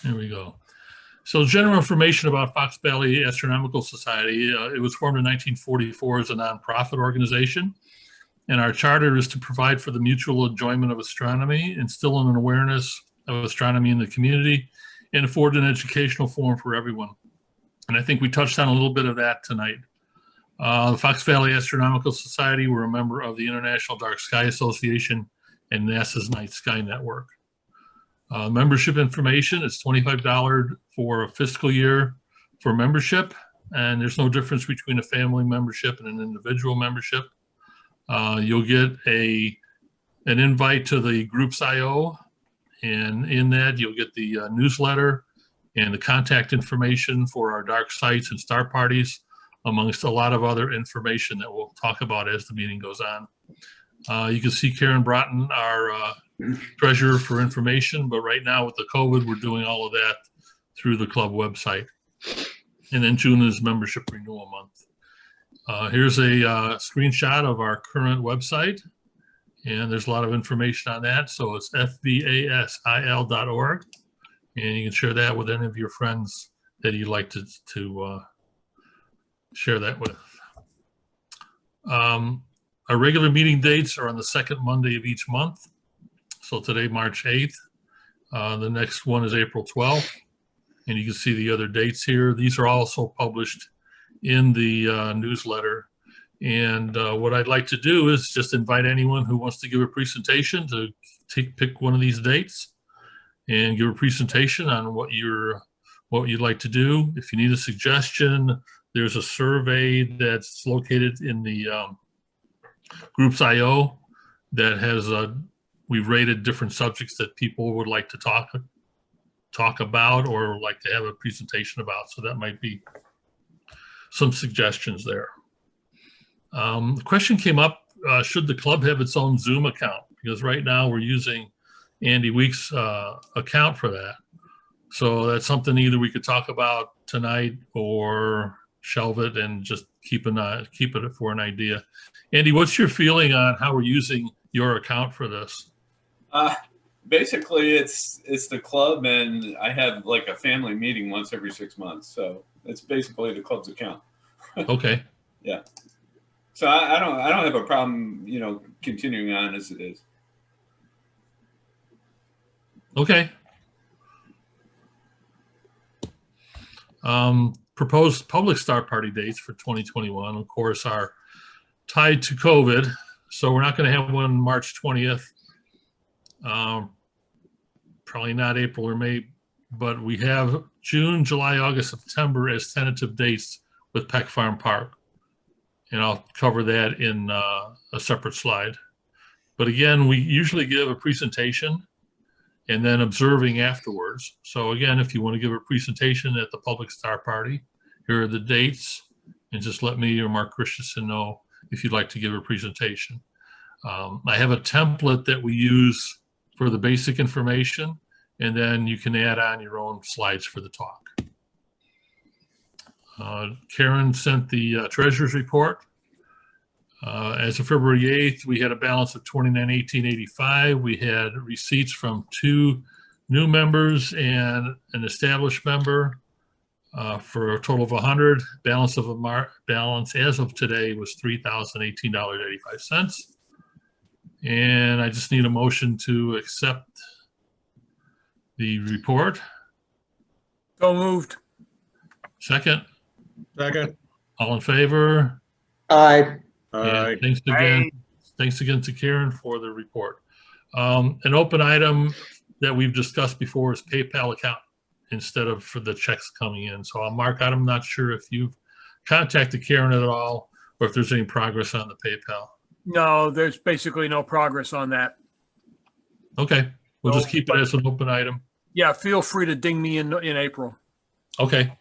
There we go. So general information about Fox Valley Astronomical Society. It was formed in 1944 as a nonprofit organization. And our charter is to provide for the mutual enjoyment of astronomy, instill an awareness of astronomy in the community, and afford an educational forum for everyone. And I think we touched on a little bit of that tonight. The Fox Valley Astronomical Society, we're a member of the International Dark Sky Association and NASA's Night Sky Network. Membership information is $25 for a fiscal year for membership, and there's no difference between a family membership and an individual membership. You'll get an invite to the group's I.O., and in that you'll get the newsletter and the contact information for our dark sites and star parties, amongst a lot of other information that we'll talk about as the meeting goes on. You can see Karen Broughton, our treasurer, for information, but right now with the COVID, we're doing all of that through the club website. And then June is membership renewal month. Here's a screenshot of our current website, and there's a lot of information on that. So it's fvasil.org, and you can share that with any of your friends that you'd like to share that with. Our regular meeting dates are on the second Monday of each month. So today, March 8th. The next one is April 12th. And you can see the other dates here. These are also published in the newsletter. And what I'd like to do is just invite anyone who wants to give a presentation to pick one of these dates and give a presentation on what you'd like to do. If you need a suggestion, there's a survey that's located in the group's I.O. that has we've rated different subjects that people would like to talk about or like to have a presentation about. So that might be some suggestions there. The question came up, should the club have its own Zoom account? Because right now we're using Andy Week's account for that. So that's something either we could talk about tonight or shelve it and just keep it for an idea. Andy, what's your feeling on how we're using your account for this? Basically, it's the club, and I have like a family meeting once every 6 months. So it's basically the club's account. Okay. Yeah. So I don't have a problem, continuing on as it is. Okay. Proposed public star party dates for 2021, of course, are tied to COVID. So we're not going to have one March 20th. Probably not April or May, but we have June, July, August, September as tentative dates with Peck Farm Park. And I'll cover that in a separate slide. But again, we usually give a presentation and then observing afterwards. So again, if you want to give a presentation at the public star party, here are the dates, and just let me or Mark Christensen know if you'd like to give a presentation. I have a template that we use for the basic information, and then you can add on your own slides for the talk. Karen sent the treasurer's report. As of February 8th, we had a balance of $29,1885. We had receipts from 2 new members and an established member for a total of 100. Balance as of today was $3,018.85. And I just need a motion to accept the report. So moved. Second. Second. All in favor? Aye. And thanks again to Karen for the report. An open item that we've discussed before is PayPal account instead of for the checks coming in. So Mark, I'm not sure if you've contacted Karen at all or if there's any progress on the PayPal. No, there's basically no progress on that. Okay, we'll just keep it as an open item. Yeah, feel free to ding me in April. Okay.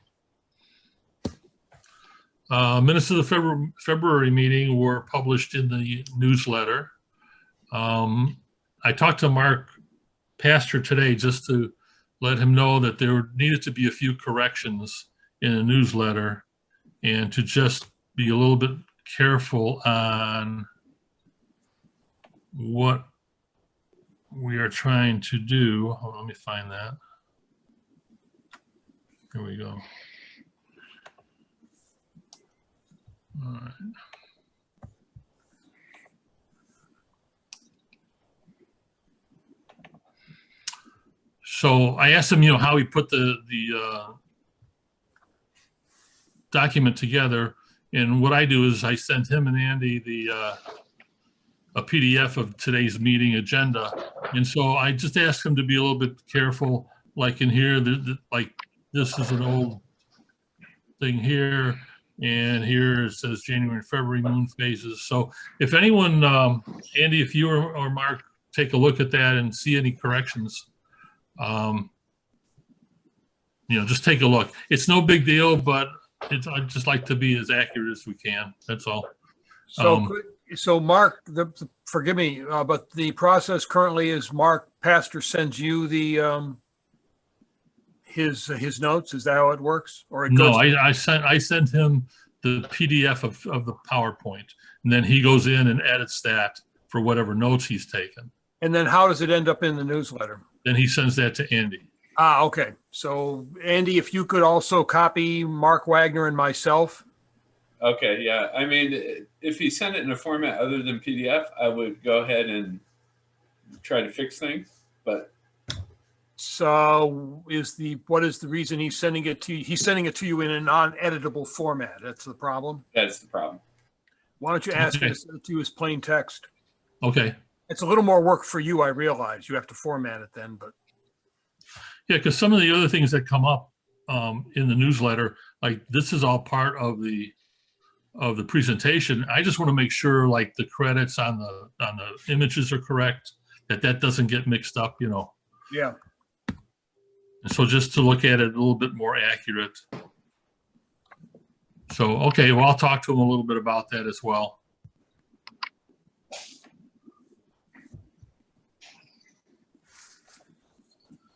Minutes of the February meeting were published in the newsletter. I talked to Mark Pastor today just to let him know that there needed to be a few corrections in the newsletter and to just be a little bit careful on what we are trying to do. Hold on, let me find that. Here we go. All right. So I asked him, how he put the document together, and what I do is I send him and Andy a PDF of today's meeting agenda, and so I just asked him to be a little bit careful. Like in here, like this is an old thing here, and here it says January and February moon phases. So if anyone, Andy, if you or Mark take a look at that and see any corrections, just take a look. It's no big deal, but I'd just like to be as accurate as we can. That's all. So Mark, forgive me, but the process currently is Mark Pastor sends you the his notes. Is that how it works? Or I sent him the PDF of the PowerPoint, and then he goes in and edits that for whatever notes he's taken. And then how does it end up in the newsletter? Then he sends that to Andy. Okay. So Andy, if you could also copy Mark Wagner and myself. Okay, yeah. I mean, if he sent it in a format other than PDF, I would go ahead and try to fix things. But so what is the reason he's sending it to you? He's sending it to you in a non-editable format. That's the problem. That's the problem. Why don't you ask him to send it to you as plain text? Okay. It's a little more work for you, I realize. You have to format it then, but. Yeah, because some of the other things that come up in the newsletter, like this is all part of the presentation. I just want to make sure like the credits on the images are correct, that doesn't get mixed up, Yeah. And so just to look at it a little bit more accurate. So, okay, well, I'll talk to him a little bit about that as well.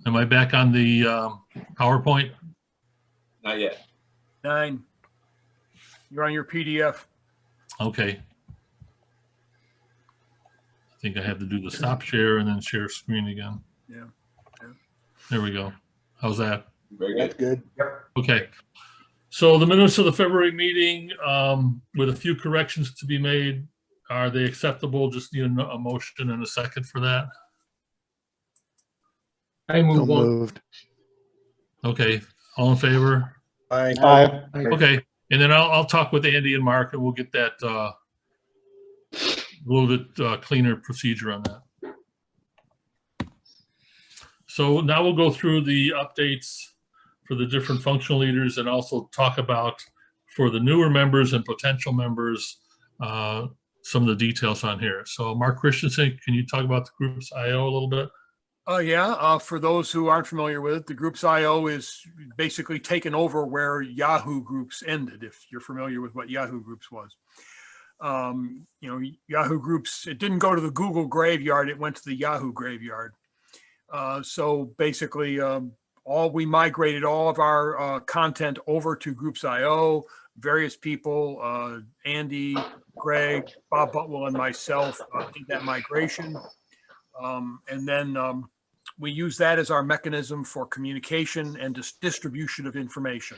Am I back on the PowerPoint? Not yet. 9. You're on your PDF. Okay. I think I have to do the stop share and then share screen again. Yeah. There we go. How's that? Very good. That's good. Yep. Okay. So the minutes of the February meeting, with a few corrections to be made, are they acceptable? Just need a motion and a second for that. I moved. Okay. All in favor? Aye. Okay. And then I'll talk with Andy and Mark, and we'll get that a little bit cleaner procedure on that. So now we'll go through the updates for the different functional leaders and also talk about, for the newer members and potential members, some of the details on here. So Mark Christensen, can you talk about the Groups IO a little bit? For those who aren't familiar with it, the Groups IO is basically taken over where Yahoo Groups ended, if you're familiar with what Yahoo Groups was. Yahoo Groups, it didn't go to the Google graveyard, it went to the Yahoo graveyard. So basically, we migrated all of our content over to Groups IO. Various people, Andy, Greg, Bob Butwell, and myself did that migration. And then we use that as our mechanism for communication and distribution of information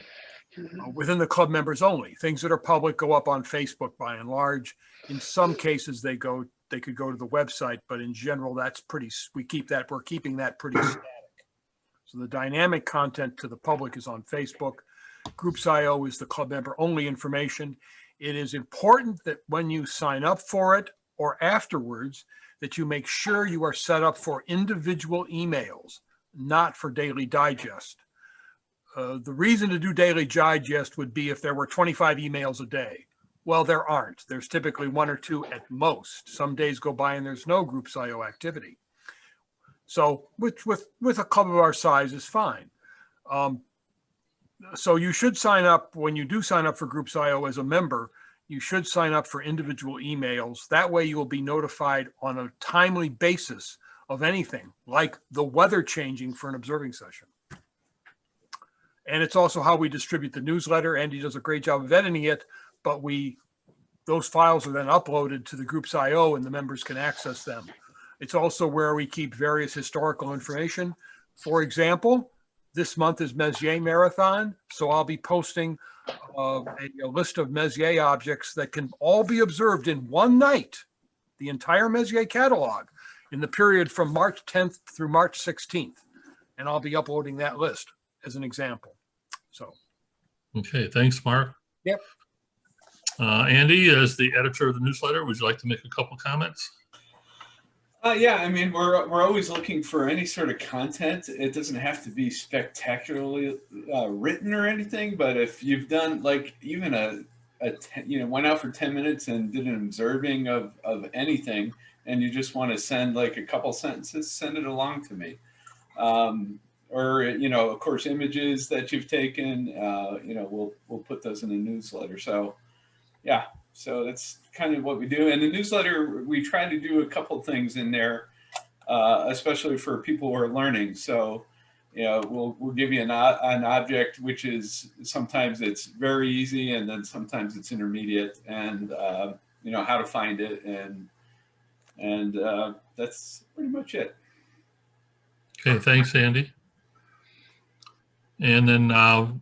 within the club members only. Things that are public go up on Facebook by and large. In some cases, they could go to the website, but in general, we're keeping that pretty static. So the dynamic content to the public is on Facebook. Groups IO is the club member only information. It is important that when you sign up for it or afterwards, that you make sure you are set up for individual emails, not for daily digest. The reason to do daily digest would be if there were 25 emails a day. Well, there aren't. There's typically 1 or 2 at most. Some days go by and there's no Groups IO activity. So with a club of our size is fine. So you should sign up, when you do sign up for Groups IO as a member, you should sign up for individual emails. That way you will be notified on a timely basis of anything, like the weather changing for an observing session. And it's also how we distribute the newsletter. Andy does a great job of editing it, but those files are then uploaded to the Groups IO and the members can access them. It's also where we keep various historical information. For example, this month is Messier Marathon, so I'll be posting a list of Messier objects that can all be observed in one night, the entire Messier catalog, in the period from March 10th through March 16th. And I'll be uploading that list as an example. So. Okay, thanks, Mark. Yep. Andy, as the editor of the newsletter, would you like to make a couple comments? Yeah, I mean, we're always looking for any sort of content. It doesn't have to be spectacularly written or anything, but if you've done like even went out for 10 minutes and did an observing of anything, and you just want to send like a couple sentences, send it along to me. Or, of course, images that you've taken, we'll put those in the newsletter. So, yeah. So that's kind of what we do. In the newsletter, we try to do a couple of things in there, especially for people who are learning. So, we'll give you an object, which is sometimes it's very easy, and then sometimes it's intermediate, and how to find it, and that's pretty much it. Okay, thanks, Andy. And then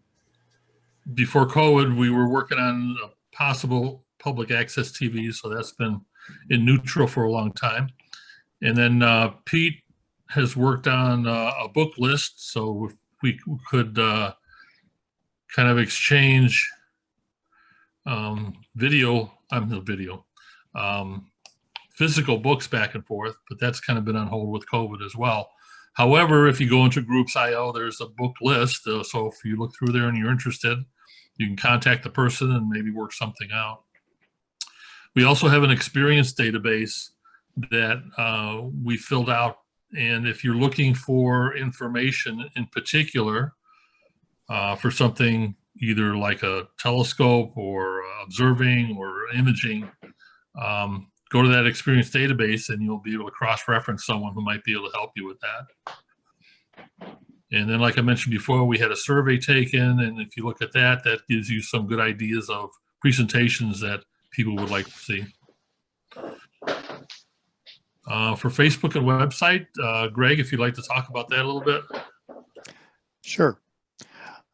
before COVID, we were working on a possible public access TV, so that's been in neutral for a long time. And then Pete has worked on a book list, so if we could kind of exchange physical books back and forth, but that's kind of been on hold with COVID as well. However, if you go into Groups.io, there's a book list. So if you look through there and you're interested, you can contact the person and maybe work something out. We also have an experience database that we filled out. And if you're looking for information in particular for something either like a telescope or observing or imaging, go to that experience database and you'll be able to cross-reference someone who might be able to help you with that. And then, like I mentioned before, we had a survey taken, and if you look at that, that gives you some good ideas of presentations that people would like to see. For Facebook and website, Greg, if you'd like to talk about that a little bit. Sure.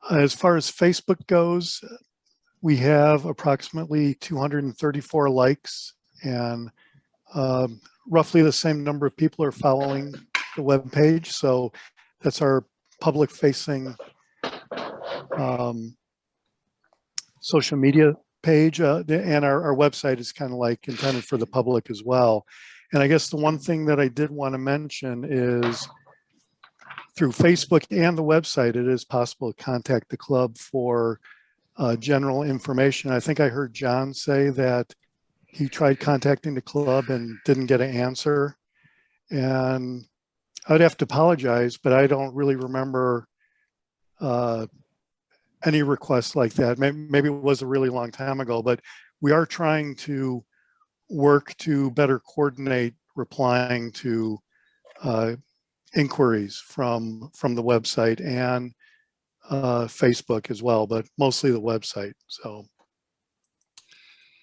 As far as Facebook goes, we have approximately 234 likes, and roughly the same number of people are following the web page. So that's our public-facing social media page, and our website is kind of like intended for the public as well. And I guess the one thing that I did want to mention is through Facebook and the website, it is possible to contact the club for general information. I think I heard John say that he tried contacting the club and didn't get an answer. And I'd have to apologize, but I don't really remember any requests like that. Maybe it was a really long time ago, but we are trying to work to better coordinate replying to inquiries from the website and Facebook as well, but mostly the website. So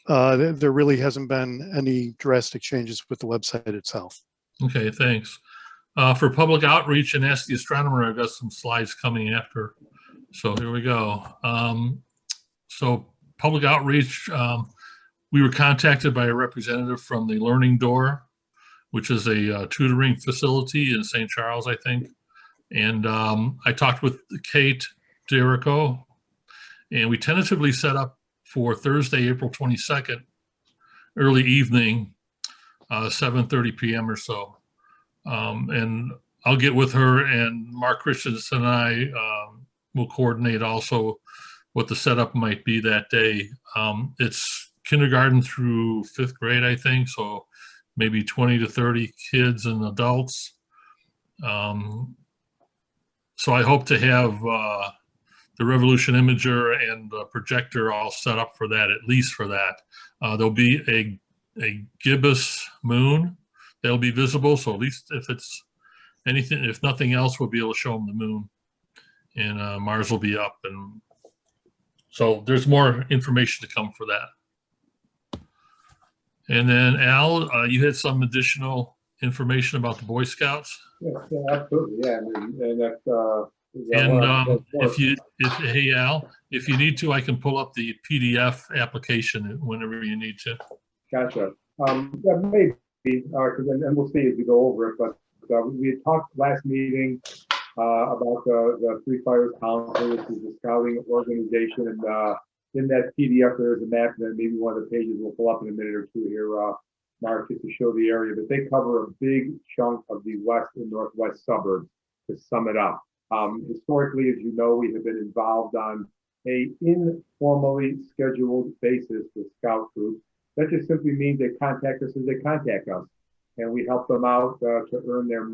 there really hasn't been any drastic changes with the website itself. Okay, thanks. For public outreach and Ask the Astronomer, I've got some slides coming after. So here we go. So public outreach, we were contacted by a representative from the Learning Door, which is a tutoring facility in St. Charles, I think. And I talked with Kate Jericho, and we tentatively set up for Thursday, April 22nd, early evening, 7:30 p.m. or so. And I'll get with her, and Mark Christensen and I will coordinate also what the setup might be that day. It's kindergarten through 5th grade, I think, so maybe 20 to 30 kids and adults. So I hope to have the Revolution Imager and the projector all set up for that, at least for that. There'll be a gibbous moon that'll be visible, so at least if it's anything, if nothing else, we'll be able to show them the moon, and Mars will be up. And so there's more information to come for that. And then Al, you had some additional information about the Boy Scouts. Yeah, absolutely. Yeah, and that And hey Al, if you need to, I can pull up the PDF application whenever you need to. Gotcha. Yeah, maybe, and we'll see as we go over it, but we had talked last meeting about the Three Fires Council, which is the scouting organization, and in that PDF there is a map, and then maybe one of the pages will pull up in a minute or two here, Mark, just to show the area, but they cover a big chunk of the west and northwest suburbs, to sum it up. Historically, as you know, we have been involved on a informally scheduled basis with scout groups. That just simply means they contact us as they contact us, and we help them out to earn their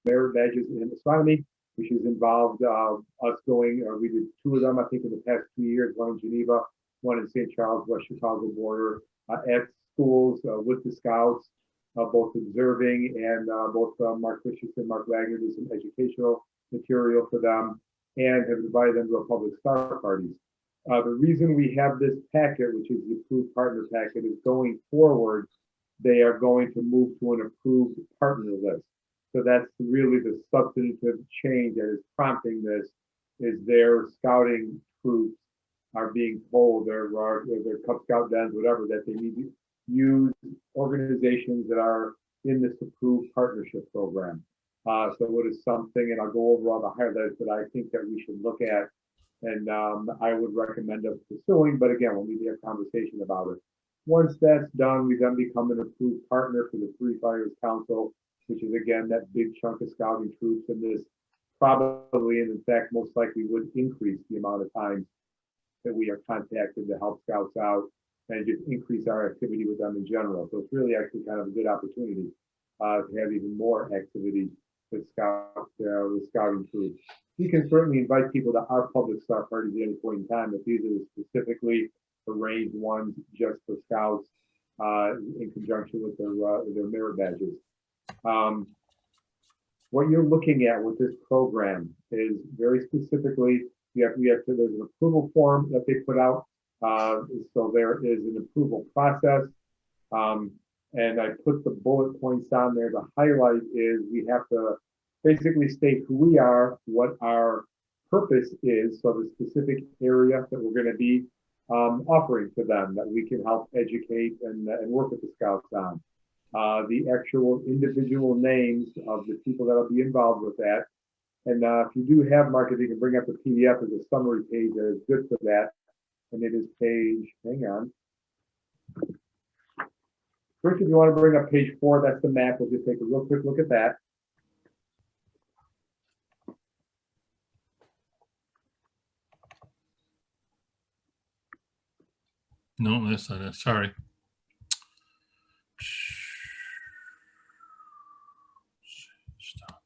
merit badges in astronomy, which has involved us going, we did 2 of them, I think, in the past 2 years, one in Geneva, one in St. Charles, West Chicago border, at schools with the scouts, both observing and both Mark Christensen, Mark Wagner did some educational material for them, and have invited them to a public star parties. The reason we have this packet, which is the approved partner packet, is going forward, they are going to move to an approved partner list. So that's really the substantive change that is prompting this, is their scouting troops are being told, their Cub Scout dens, whatever, that they need to use organizations that are in this approved partnership program. So it is something, and I'll go over all the highlights that I think that we should look at, and I would recommend us pursuing, but again, we'll need to have a conversation about it. Once that's done, we then become an approved partner for the Three Fires Council, which is again that big chunk of scouting troops, and this probably, and in fact most likely, would increase the amount of times that we are contacted to help scouts out and just increase our activity with them in general. So it's really actually kind of a good opportunity to have even more activity with scouting troops. You can certainly invite people to our public star parties at any point in time, but these are specifically arranged ones just for scouts in conjunction with their merit badges. What you're looking at with this program is very specifically, there's an approval form that they put out. So there is an approval process. And I put the bullet points on there. The highlight is we have to basically state who we are, what our purpose is, so the specific area that we're going to be offering to them, that we can help educate and work with the scouts on. The actual individual names of the people that will be involved with that. And if you do have, Mark, if you can bring up the PDF as a summary page that is good for that. And it is page, hang on. First, if you want to bring up page 4, that's the map. We'll just take a real quick look at that. No, that's not it. Sorry. Stop.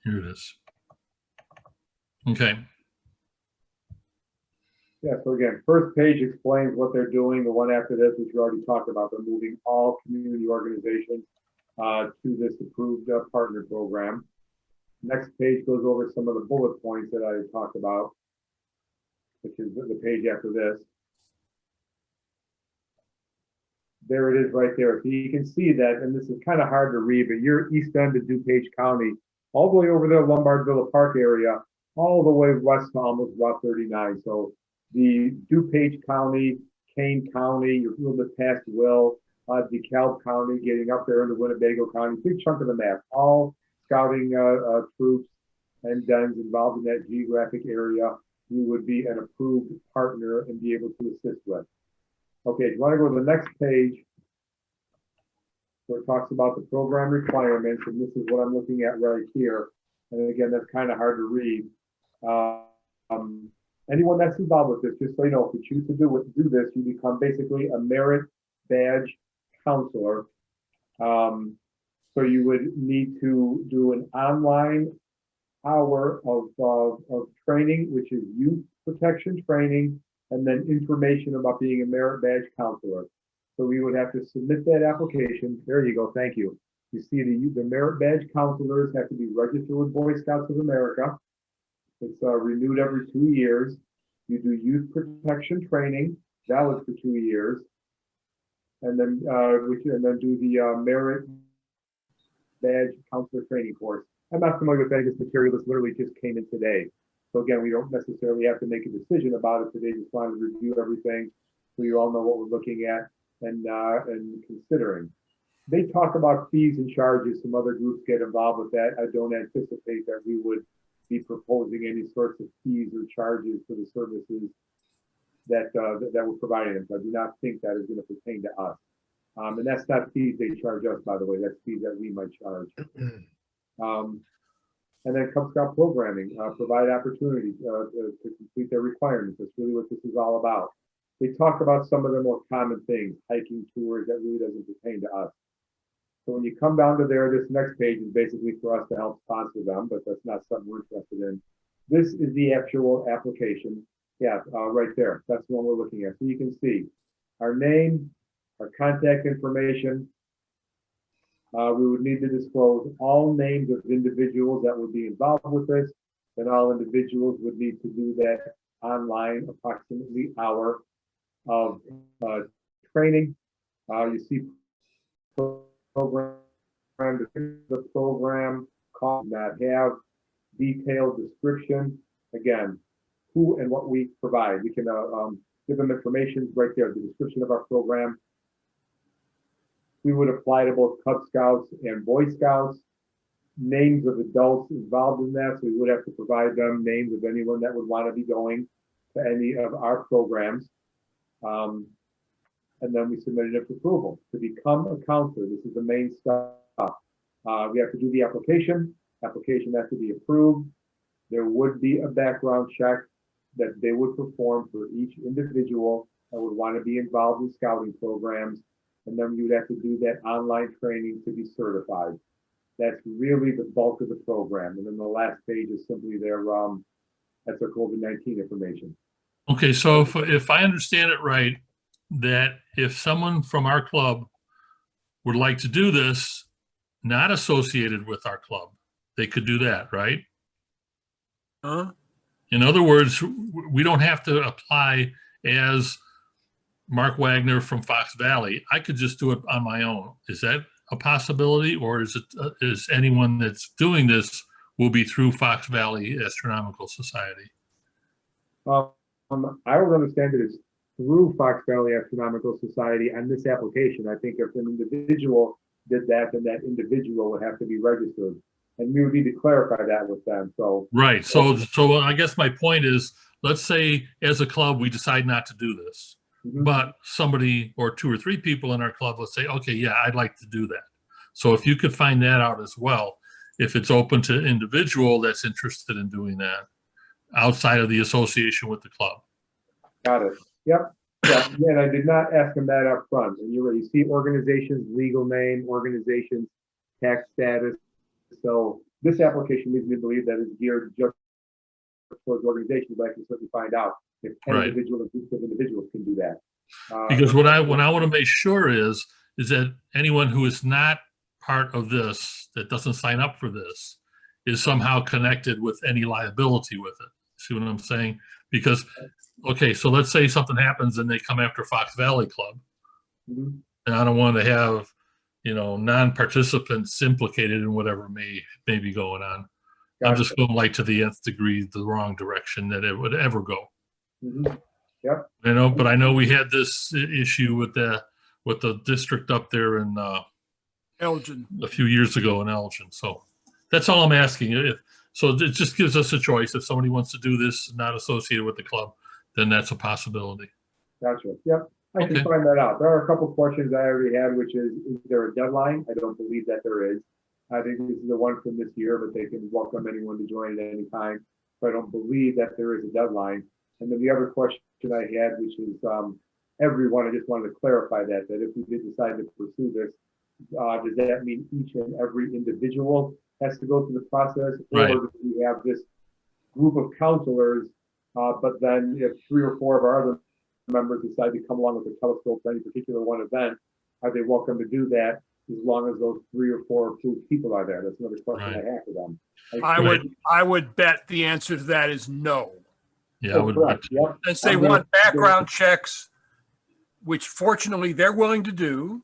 Here it is. Okay. Yeah, so again, first page explains what they're doing. The one after this, which we already talked about, they're moving all community organizations to this approved partner program. Next page goes over some of the bullet points that I talked about, which is the page after this. There it is right there. So you can see that, and this is kind of hard to read, but you're east end of DuPage County, all the way over there, Lombard Villa Park area, all the way west to almost Route 39. So the DuPage County, Kane County, you're a little bit past Will, DeKalb County, getting up there into Winnebago County, big chunk of the map, all scouting troops and dens involved in that geographic area. You would be an approved partner and be able to assist with. Okay, if you want to go to the next page, where it talks about the program requirements, and this is what I'm looking at right here. And again, that's kind of hard to read. Anyone that's involved with this, just so you know, if you choose to do this, you become basically a merit badge counselor. So you would need to do an online hour of training, which is youth protection training, and then information about being a merit badge counselor. So we would have to submit that application. There you go. Thank you. You see the merit badge counselors have to be registered with Boy Scouts of America. It's renewed every 2 years. You do youth protection training, valid for 2 years, and then do the merit badge counselor training course. I'm not familiar with any of this material. This literally just came in today. So again, we don't necessarily have to make a decision about it today. Just wanted to review everything so you all know what we're looking at and considering. They talk about fees and charges. Some other groups get involved with that. I don't anticipate that we would be proposing any sorts of fees or charges for the services that we're providing them. So I do not think that is going to pertain to us. And that's not fees they charge us, by the way. That's fees that we might charge. And then Cub Scout programming, provide opportunities to complete their requirements. That's really what this is all about. They talk about some of the more common things, hiking tours, that really doesn't pertain to us. So when you come down to there, this next page is basically for us to help sponsor them, but that's not something we're interested in. This is the actual application. Yeah, right there. That's the one we're looking at. So you can see our name, our contact information. We would need to disclose all names of individuals that would be involved with this, and all individuals would need to do that online, approximately an hour of training. You see program, the program, cost not have, detailed description. Again, who and what we provide. We can give them information right there, the description of our program. We would apply to both Cub Scouts and Boy Scouts. Names of adults involved in that, so we would have to provide them names of anyone that would want to be going to any of our programs. And then we submitted it for approval. To become a counselor, this is the main stuff. We have to do the application. Application has to be approved. There would be a background check that they would perform for each individual that would want to be involved in scouting programs. And then you'd have to do that online training to be certified. That's really the bulk of the program. And then the last page is simply their that's their COVID-19 information. Okay, so if I understand it right, that if someone from our club would like to do this, not associated with our club, they could do that, right? In other words, we don't have to apply as Mark Wagner from Fox Valley. I could just do it on my own. Is that a possibility, or is it is anyone that's doing this will be through Fox Valley Astronomical Society? I would understand it as through Fox Valley Astronomical Society and this application. I think if an individual did that, then that individual would have to be registered, and we would need to clarify that with them. So right. So I guess my point is, let's say as a club we decide not to do this. But somebody or two or three people in our club will say, okay, yeah, I'd like to do that. So if you could find that out as well, if it's open to individual that's interested in doing that outside of the association with the club. Got it. Yep. Yeah. And I did not ask them that up front. And you're right. You see organizations, legal name, organizations, tax status. So this application leads me to believe that it's geared just towards organizations, but I can certainly find out if any individual or groups of individuals can do that. Because what I want to make sure is that anyone who is not part of this, that doesn't sign up for this, is somehow connected with any liability with it. See what I'm saying? Because, okay, so let's say something happens and they come after Fox Valley Club, and I don't want to have, non-participants implicated in whatever may be going on. I'm just going like to the nth degree, the wrong direction that it would ever go. Yep. But I know we had this issue with the district up there in Elgin a few years ago in Elgin. So that's all I'm asking. So it just gives us a choice. If somebody wants to do this not associated with the club, then that's a possibility. Gotcha. Yep. I can find that out. There are a couple of questions I already had, which is there a deadline? I don't believe that there is. I think this is the one from this year, but they can welcome anyone to join at any time. So I don't believe that there is a deadline. And then the other question I had, which is everyone, I just wanted to clarify that if we did decide to pursue this, does that mean each and every individual has to go through the process? Or do we have this group of counselors, but then if 3 or 4 of our other members decide to come along with a telescope to any particular one event, are they welcome to do that as long as those 3 or 4 approved people are there? That's another question I have for them. I would bet the answer to that is no. Yeah, I would bet. Yep. Since they want background checks, which fortunately they're willing to do,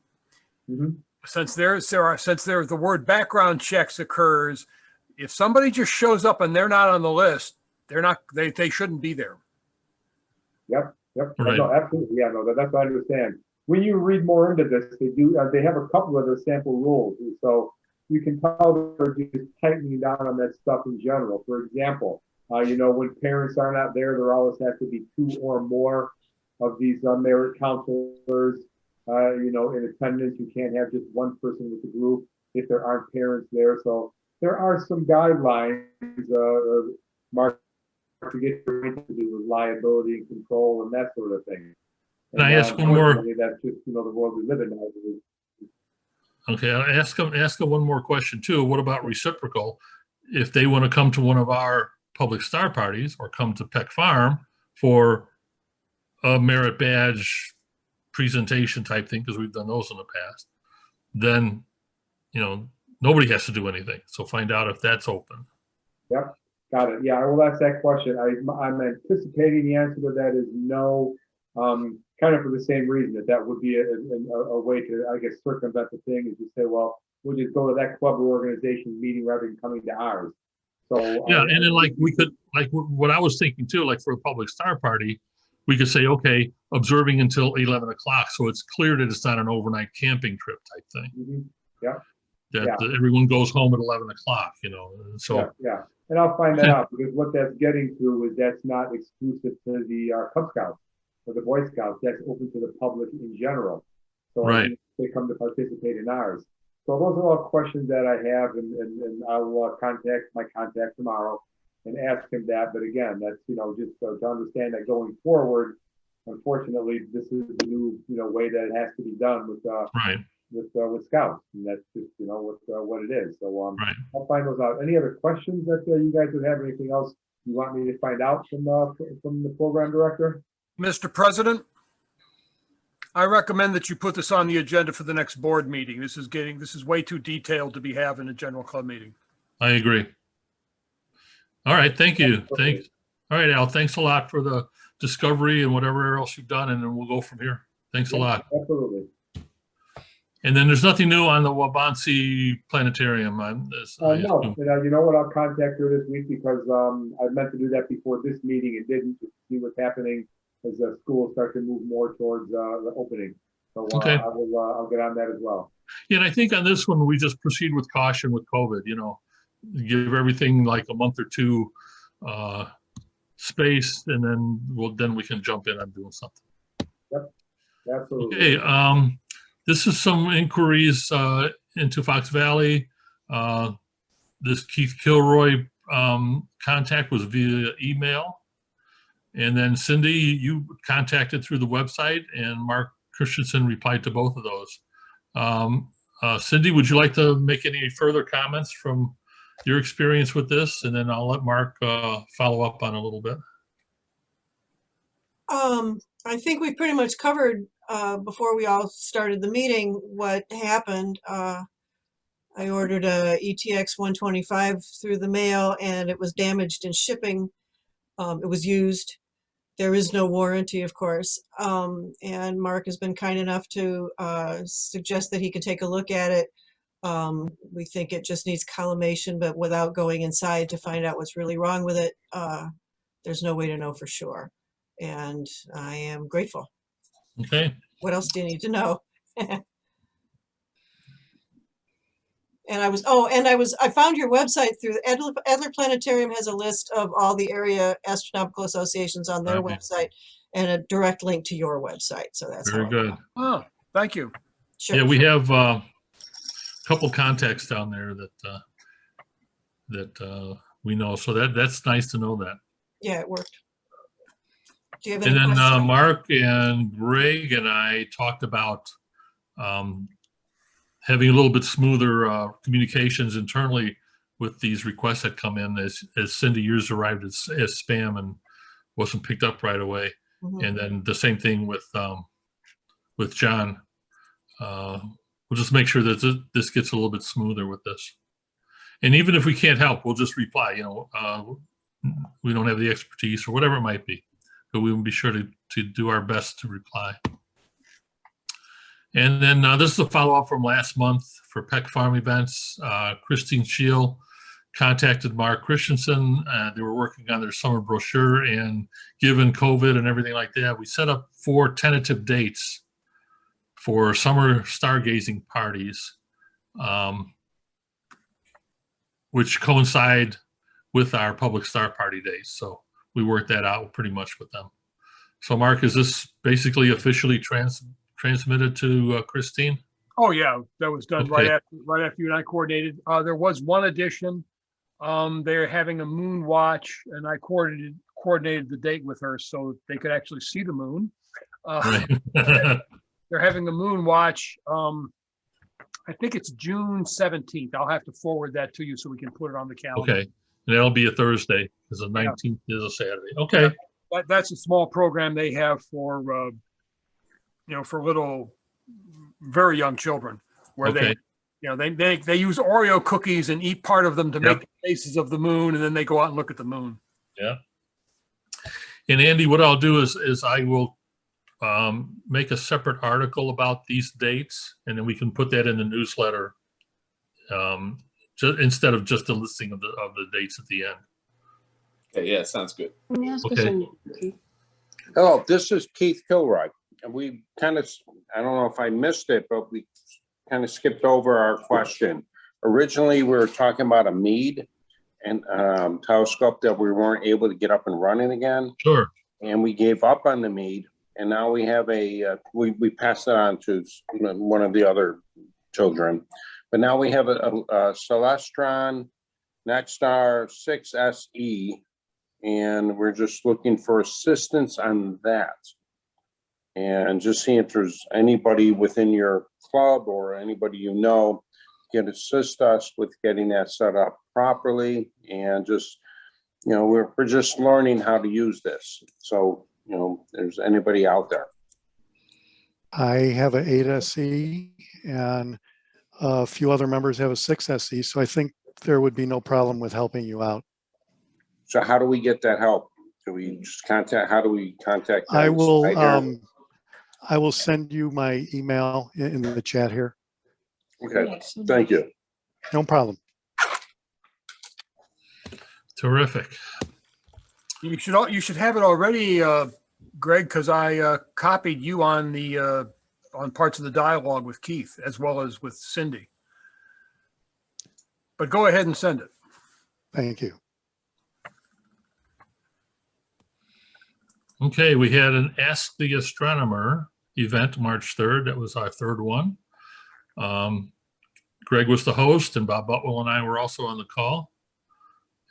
since the word background checks occurs, if somebody just shows up and they're not on the list, they shouldn't be there. Yep. Right. No, absolutely. Yeah, no, that's what I understand. When you read more into this, they have a couple of the sample rules. And so you can tell they're just tightening down on that stuff in general. For example, when parents are not there always has to be 2 or more of these merit counselors, in attendance. You can't have just one person with the group if there aren't parents there. So there are some guidelines, Mark, to get into do with liability and control and that sort of thing. Can I ask one more? That's just the world we live in now. Okay, I'll ask them one more question too. What about reciprocal? If they want to come to one of our public star parties or come to Peck Farm for a merit badge presentation type thing, because we've done those in the past, then nobody has to do anything. So find out if that's open. Yep, got it. Yeah, I will ask that question. I'm anticipating the answer to that is no. Kind of for the same reason that would be a way to, I guess, circumvent the thing, is to say, well, we'll just go to that club or organization meeting rather than coming to ours. So yeah, and then we could, what I was thinking too, for a public star party, we could say, okay, observing until 11 o'clock, so it's clear that it's not an overnight camping trip type thing. Mm-hmm. Yeah. That everyone goes home at 11 o'clock, So yeah, and I'll find that out, because what that's getting to is that's not exclusive to the Cub Scouts or the Boy Scouts. That's open to the public in general. So right. They come to participate in ours. So those are all questions that I have, and I'll contact my contact tomorrow and ask him that. But again, that's just to understand that going forward, unfortunately, this is the new way that it has to be done with right. with Scouts, and that's just what it is. So right. I'll find those out. Any other questions that you guys would have? Anything else you want me to find out from the program director? Mr. President, I recommend that you put this on the agenda for the next board meeting. This is way too detailed to be having a general club meeting. I agree. All right, thank you. Thanks. All right, Al, thanks a lot for the discovery and whatever else you've done, and then we'll go from here. Thanks a lot. Absolutely. And then there's nothing new on the Wabansie Planetarium. No, and you know what? I'll contact her this week, because I meant to do that before this meeting. It didn't, to see what's happening as the schools start to move more towards the opening. So okay. I'll get on that as well. Yeah, and I think on this one, we just proceed with caution with COVID, give everything like a month or two space, and then we can jump in on doing something. Yep, absolutely. Okay, this is some inquiries into Fox Valley. This Keith Kilroy contact was via email. And then Cindy, you contacted through the website, and Mark Christensen replied to both of those. Cindy, would you like to make any further comments from your experience with this? And then I'll let Mark follow up on a little bit. I think we pretty much covered before we all started the meeting what happened. I ordered a ETX 125 through the mail, and it was damaged in shipping. It was used. There is no warranty, of course. And Mark has been kind enough to suggest that he can take a look at it. We think it just needs collimation, but without going inside to find out what's really wrong with it, there's no way to know for sure. And I am grateful. Okay. What else do you need to know? I found your website through Adler Planetarium has a list of all the area astronomical associations on their website, and a direct link to your website. So that's very good. Oh, thank you. Sure, yeah, we have a couple contacts down there that we know. So that's nice to know that. Yeah, it worked. Do you have any and then questions? Mark and Greg and I talked about having a little bit smoother communications internally with these requests that come in, as Cindy, yours arrived as spam and wasn't picked up right away. Mm-hmm. And then the same thing with John. We'll just make sure that this gets a little bit smoother with this. And even if we can't help, we'll just reply, we don't have the expertise or whatever it might be, but we will be sure to do our best to reply. And then this is a follow-up from last month for Peck Farm events. Christine Scheel contacted Mark Christensen. They were working on their summer brochure, and given COVID and everything like that, we set up 4 tentative dates for summer stargazing parties, which coincide with our public star party days. So we worked that out pretty much with them. So Mark, is this basically officially transmitted to Christine? Oh yeah, that was done Okay. right after you and I coordinated. There was one addition. They're having a moon watch, and I coordinated the date with her so they could actually see the moon. Right. They're having a moon watch. I think it's June 17th. I'll have to forward that to you so we can put it on the calendar. Okay. And that'll be a Thursday because the 19th is a Saturday. Okay. That's a small program they have for, for little, very young children, where Okay. they use Oreo cookies and eat part of them to make the faces of the moon, and then they go out and look at the moon. Yeah. And Andy, what I'll do is I will make a separate article about these dates, and then we can put that in the newsletter instead of just a listing of the dates at the end. Okay, yeah, sounds good. Let me ask you Okay. something. Hello, this is Keith Kilroy. And we kind of, I don't know if I missed it, but we kind of skipped over our question. Originally, we were talking about a Meade and telescope that we weren't able to get up and running again. Sure. And we gave up on the Meade. And now we have we passed it on to one of the other children. But now we have a Celestron Nexstar 6 SE. And we're just looking for assistance on that. And just seeing if there's anybody within your club or anybody you know can assist us with getting that set up properly. And just, we're just learning how to use this. So, there's anybody out there. I have a 8 SE and a few other members have a 6 SE. So I think there would be no problem with helping you out. So how do we get that help? Do we just how do we contact them? I will send you my email in the chat here. Okay, thank you. No problem. Terrific. You should have it already, Greg, because I copied you on the on parts of the dialogue with Keith as well as with Cindy. But go ahead and send it. Thank you. Okay, we had an Ask the Astronomer event March 3rd. That was our third one. Greg was the host, and Bob Butwell and I were also on the call.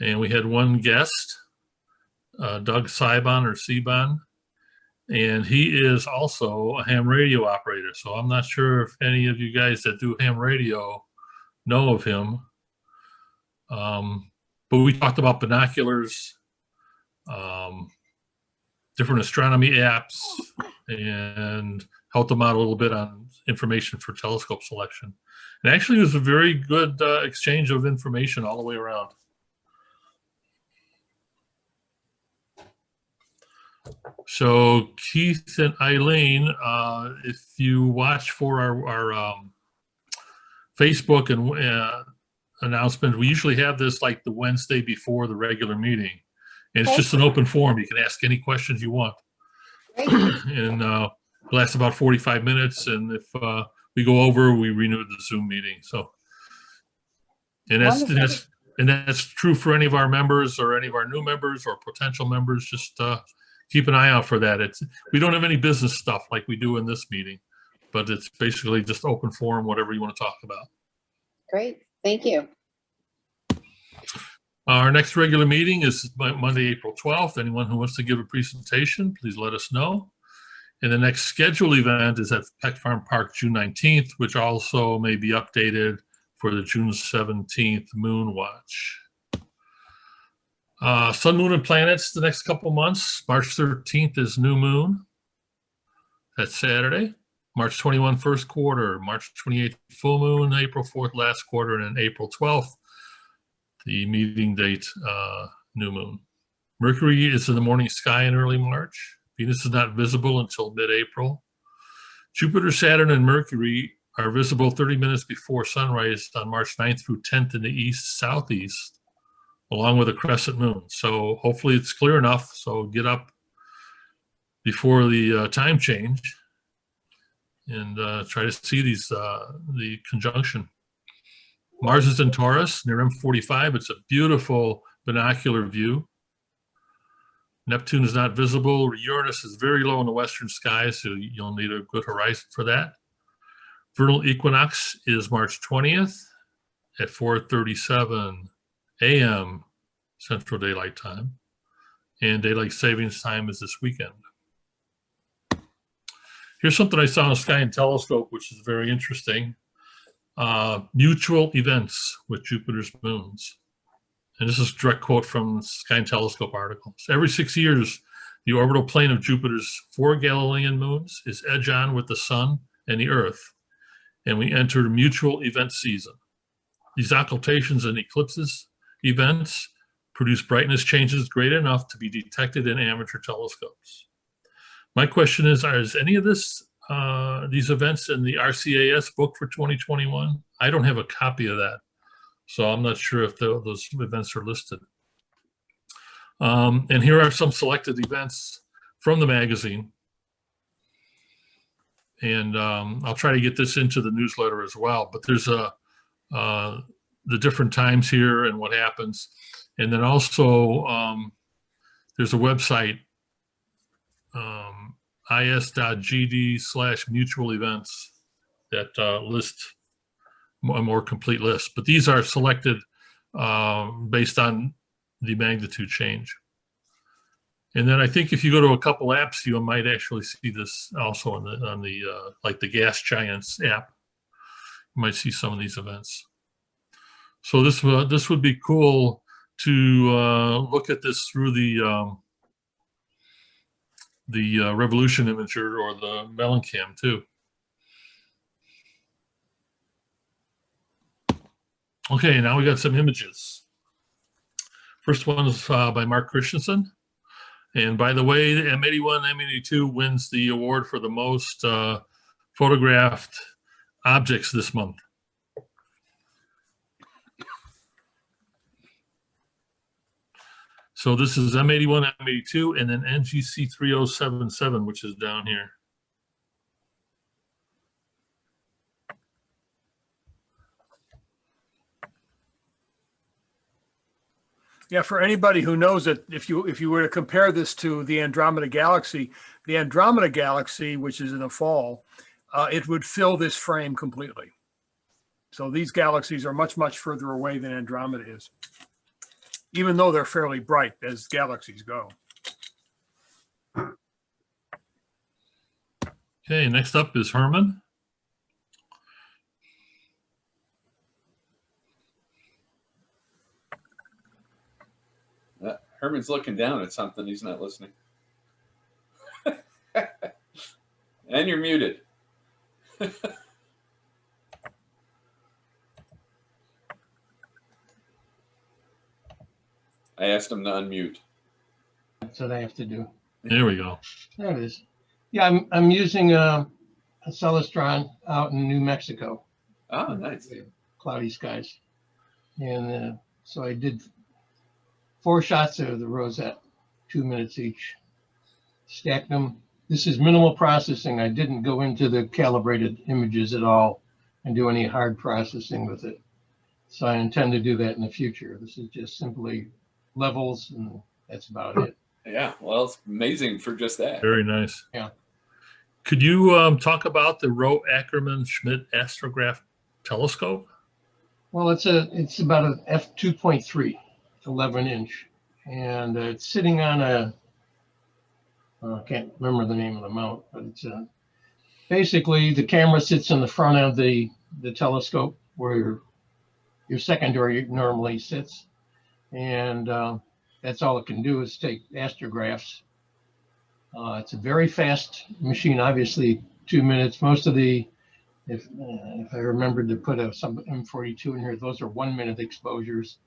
And we had one guest, Doug Seibon, and he is also a ham radio operator. So I'm not sure if any of you guys that do ham radio know of him. But we talked about binoculars, different astronomy apps, and helped them out a little bit on information for telescope selection. And actually, it was a very good exchange of information all the way around. So Keith and Eileen, if you watch for our Facebook and announcement, we usually have this like the Wednesday before the regular meeting. And it's just an open forum. You can ask any questions you want. And it lasts about 45 minutes. And if we go over, we renew the Zoom meeting. So, and that's true for any of our members or any of our new members or potential members. Just keep an eye out for that. We don't have any business stuff like we do in this meeting, but it's basically just open forum, whatever you want to talk about. Great, thank you. Our next regular meeting is Monday, April 12th. Anyone who wants to give a presentation, please let us know. And the next scheduled event is at Peck Farm Park, June 19th, which also may be updated for the June 17th moon watch. Sun, moon, and planets the next couple months. March 13th is new moon. That's Saturday. March 21, first quarter. March 28th, full moon. April 4th, last quarter. And then April 12th, the meeting date, new moon. Mercury is in the morning sky in early March. Venus is not visible until mid-April. Jupiter, Saturn, and Mercury are visible 30 minutes before sunrise on March 9th through 10th in the east-southeast, along with a crescent moon. So hopefully it's clear enough. So get up before the time change and try to see these the conjunction. Mars is in Taurus near M45. It's a beautiful binocular view. Neptune is not visible. Uranus is very low in the western sky, so you'll need a good horizon for that. Vernal equinox is March 20th at 4:37 a.m. Central Daylight Time. And daylight savings time is this weekend. Here's something I saw in the Sky and Telescope, which is very interesting. Mutual events with Jupiter's moons. And this is a direct quote from Sky and Telescope articles. Every 6 years, the orbital plane of Jupiter's 4 Galilean moons is edge on with the sun and the Earth, and we enter mutual event season. These occultations and eclipses events produce brightness changes great enough to be detected in amateur telescopes. My question is any of this, these events in the RCAS book for 2021? I don't have a copy of that, so I'm not sure if those events are listed. And here are some selected events from the magazine. And I'll try to get this into the newsletter as well, but there's the different times here and what happens. And then also there's a website, is.gd/mutual events that lists a more complete list. But these are selected based on the magnitude change. And then I think if you go to a couple apps, you might actually see this also on the like the Gas Giants app. You might see some of these events. So this would be cool to look at this through the Revolution Imager or the Mellencam too. Okay, now we got some images. First one is by Mark Christensen. And by the way, the M81, M82 wins the award for the most photographed objects this month. So this is M81, M82, and then NGC 3077, which is down here. Yeah, for anybody who knows it, if you were to compare this to the Andromeda Galaxy, which is in the fall, it would fill this frame completely. So these galaxies are much, much further away than Andromeda is, even though they're fairly bright as galaxies go. Okay, next up is Herman. Herman's looking down at something. He's not listening. And you're muted. I asked him to unmute. That's what I have to do. There we go. There it is. Yeah, I'm using a Celestron out in New Mexico. Oh, nice. Cloudy skies. And so I did 4 shots of the rosette, 2 minutes each. Stacked them. This is minimal processing. I didn't go into the calibrated images at all and do any hard processing with it. So I intend to do that in the future. This is just simply levels, and that's about it. Yeah, well, it's amazing for just that. Very nice. Yeah. Could you talk about the Roe Ackerman Schmidt astrograph telescope? Well, it's about an f2.3, 11-inch, and it's sitting on a I can't remember the name of the mount, but it's basically the camera sits in the front of the telescope where your secondary normally sits, and that's all it can do is take astrographs. It's a very fast machine, obviously 2 minutes. Most of the, if I remembered to put some M42 in here, those are 1 minute exposures.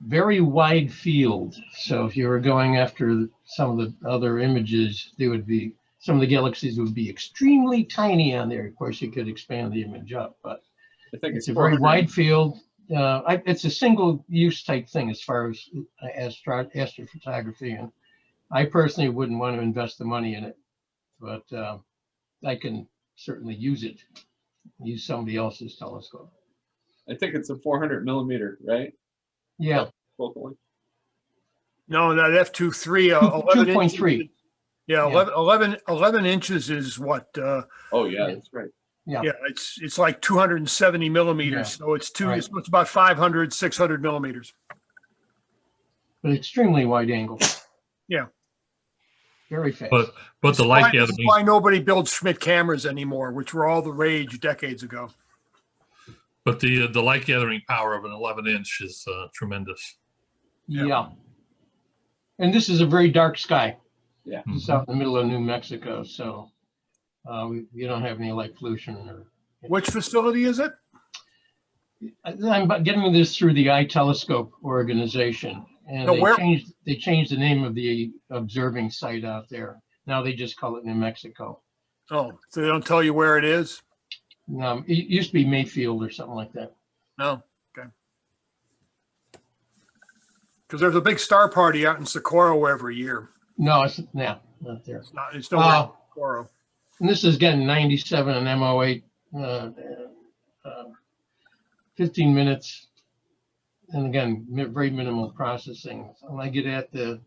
Very wide field. So if you were going after some of the other images, they would be some of the galaxies would be extremely tiny on there. Of course, you could expand the image up, but I think it's a very 400. wide field. It's a single use type thing as far as astrophotography, and I personally wouldn't want to invest the money in it, but I can certainly use somebody else's telescope. I think it's a 400 millimeter, right? Yeah, Focal length. No, that f2.3, 11 inches. 2.3. Yeah, Yeah. 11 inches is what? Oh yeah, that's right. Yeah. Yeah, it's like 270 millimeters. Yeah. So it's Right. it's about 500, 600 millimeters. But extremely wide angle. Yeah. Very fast. But the light This is gathering, why nobody builds Schmidt cameras anymore, which were all the rage decades ago. but the light gathering power of an 11-inch is tremendous. Yeah. And this is a very dark sky. Yeah. It's out in the middle of New Mexico, so you don't have any light pollution. Which facility is it? I'm getting this through the iTelescope organization, and No, they changed the name of the observing site out there. Now they just call it New Mexico. Oh, so they don't tell you where it is? It used to be Mayfield or something like that. No, okay. Because there's a big star party out in Socorro every year. No, it's not there. It's nowhere in Socorro. And this is getting 97 and MO8, 15 minutes. And again, very minimal processing. When I get at the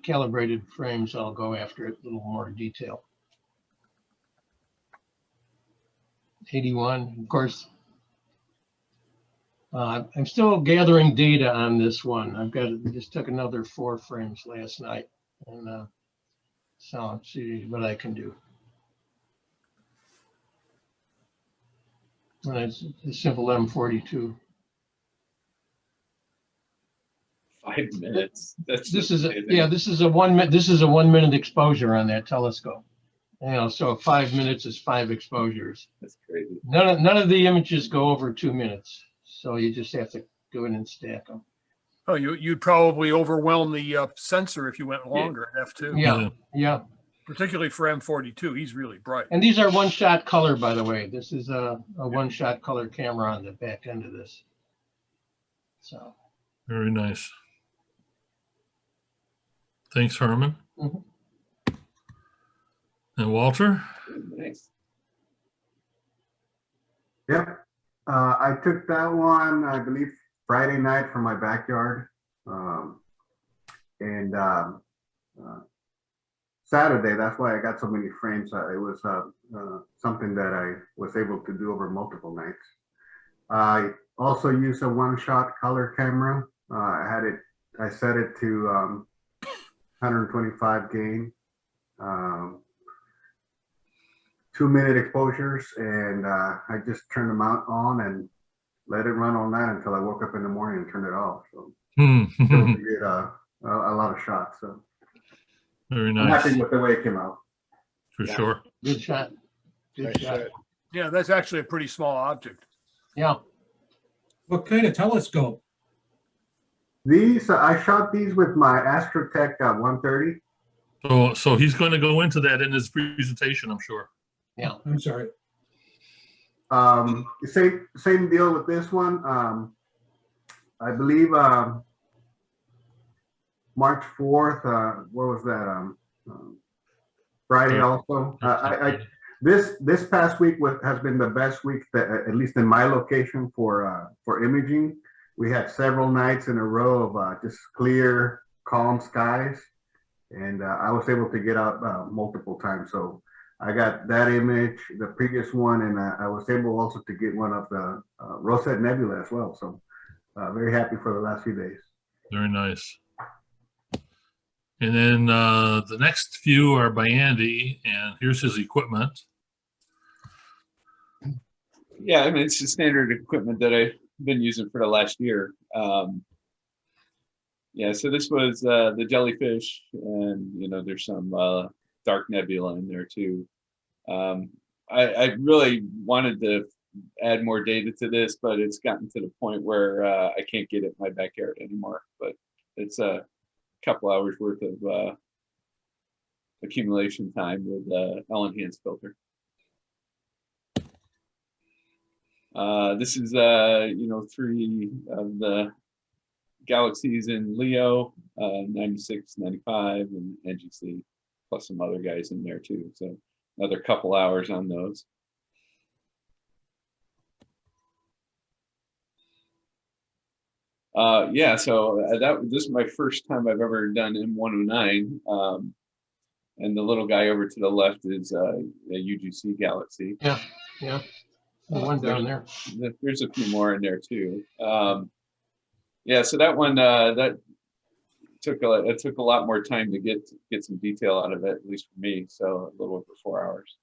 calibrated frames, I'll go after it a little more detail. 81, of course. I'm still gathering data on this one. Just took another 4 frames last night, and so I'll see what I can do. And it's a simple M42. 5 minutes. This is amazing. this is a 1 minute. This is a 1 minute exposure on that telescope. So 5 minutes is 5 exposures. That's crazy. None of the images go over 2 minutes, so you just have to go in and stack them. Oh, you'd probably overwhelm the sensor if you went longer at f2. Yeah. Particularly for M42, he's really bright. And these are one-shot color, by the way. This is a one-shot color camera on the back end of this. So. Very nice. Thanks, Herman. Mhm. And Walter? Nice. Yep. I took that one, I believe, Friday night from my backyard. Saturday, that's why I got so many frames. It was something that I was able to do over multiple nights. I also used a one-shot color camera. I set it to 125 gain. 2 minute exposures, and I just turned them on and let it run all night until I woke up in the morning and turned it off. So able to get a lot of shots. So Very I'm nice. happy with the way it came out. For sure. Good shot. Good shot. Yeah, that's actually a pretty small object. Yeah. What kind of telescope? These I shot these with my Astrotech 130. So he's going to go into that in his presentation, I'm sure. Yeah. I'm sorry. Same deal with this one. I believe March 4th. What was that? Friday also. This past week has been the best week that, at least in my location, for imaging. We had several nights in a row of just clear, calm skies, and I was able to get out multiple times. So I got that image, the previous one, and I was able also to get one of the Rosette Nebula as well. So very happy for the last few days. Very nice. And then the next few are by Andy, and here's his equipment. Yeah, I mean, it's the standard equipment that I've been using for the last year. Yeah, so this was the jellyfish, and there's some dark nebula in there too. I really wanted to add more data to this, but it's gotten to the point where I can't get it in my backyard anymore. But it's a couple hours worth of accumulation time with L-enhanced filter. This is, you know, 3 of the galaxies in Leo, 96, 95, and NGC, plus some other guys in there too. So another couple hours on those. Yeah, so this is my first time I've ever done M109. And the little guy over to the left is a UGC galaxy. Yeah, yeah. The one down there. There's a few more in there too. Yeah, so that one that took a lot more time to get some detail out of it, at least for me. So a little over 4 hours.